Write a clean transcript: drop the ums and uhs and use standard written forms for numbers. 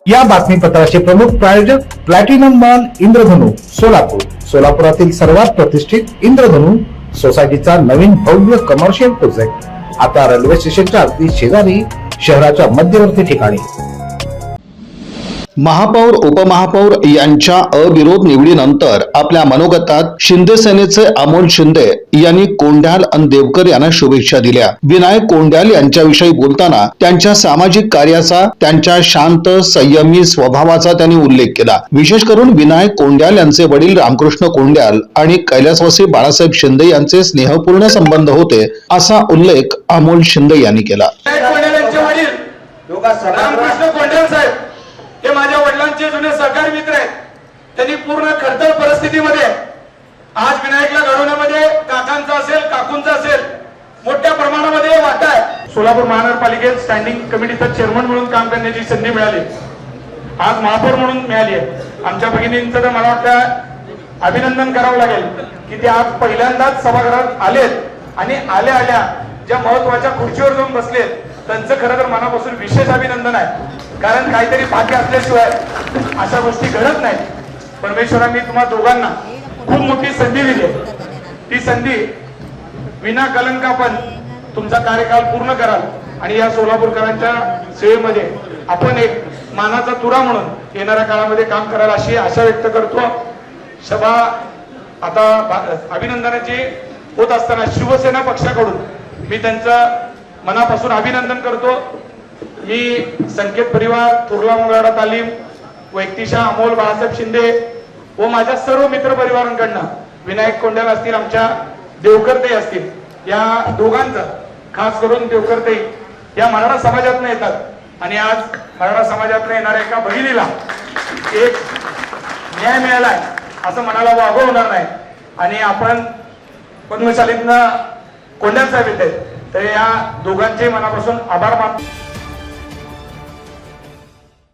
या बातमीपत्राचे प्रमुख प्रायोजक प्लॅटिनम मॉल इंद्रधनु सोलापूर। सोलापुरातील सर्वात प्रतिष्ठित इंद्रधनु सोसायटीचा नवीन भव्य कमर्शियल प्रोजेक्ट आता रेल्वे स्टेशनच्या अगदी शेजारी शहराच्या मध्यवर्ती ठिकाणी। महापौर उपमहापौर यांच्या अविरोध निवडीनंतर आपल्या मनोगतात शिंदे सेनेचे अमोल शिंदे यांनी कोंढाल आणि देवकर यांना शुभेच्छा दिल्या। विनायक कोंढाल यांच्याविषयी बोलताना त्यांच्या सामाजिक कार्याचा, त्यांच्या शांत संयमी स्वभावाचा त्यांनी उल्लेख केला। विशेष करून विनायक कोंढाल यांचे वडील रामकृष्ण कोंढाल आणि कैलासवासी बाळासाहेब शिंदे यांचे स्नेहपूर्ण संबंध होते, असा उल्लेख अमोल शिंदे यांनी केला। हे माझ्या वडिलांचे जुने सहकारी मित्र आहेत। त्यांनी पूर्ण खडतर परिस्थितीमध्ये आज विनायकला घडवण्यामध्ये काकांचा असेल, काकूंचा असेल, मोठ्या प्रमाणामध्ये वाटा आहे। सोलापूर महानगरपालिकेत स्टँडिंग कमिटीचा चेअरमन म्हणून काम करण्याची संधी मिळाली, आज महापौर म्हणून मिळाली आहे। आमच्या भगिनींचं तर मला वाटतं अभिनंदन करावं लागेल की ते आज पहिल्यांदाच सभागृहात आलेत आणि आल्या आल्या ज्या महत्वाच्या खुर्चीवर जाऊन बसलेत त्यांचं खरं तर मनापासून विशेष अभिनंदन आहे। कारण काहीतरी भाग्य असल्याशिवाय अशा गोष्टी घडत नाहीत। परमेश्वरांनी तुम्हा दोघांना खूप मोठी संधी दिली, ती संधी विना कलंक आपण तुमचा कार्यकाल पूर्ण कराल आणि या सोलापूरकरांच्या सेवेमध्ये आपण एक मानाचा तुरा म्हणून येणाऱ्या काळामध्ये काम कराल अशी आशा व्यक्त करतो। सभा आता अभिनंदनाची होत असताना शिवसेना पक्षाकडून मी त्यांचं मनापासून अभिनंदन करतो। मी संकेत परिवार, थोरला मंगळवाडा तालीम, व्यक्तिशा अमोल बाळासाहेब शिंदे व माझ्या सर्व मित्र परिवारांकडनं विनायक कोंढाल असतील, आमच्या देवकरताई असतील, या दोघांचं खास करून देवकरताई या मराठा समाजातून येतात आणि आज मराठा समाजातून येणाऱ्या एका भगिनीला एक न्याय मिळालाय असं मनाला वागव होणार नाही आणि आपण पद्मशालीतनं कोंढाल साहेब येत आहेत, तर या दोघांचे मनापासून आभार मानतो।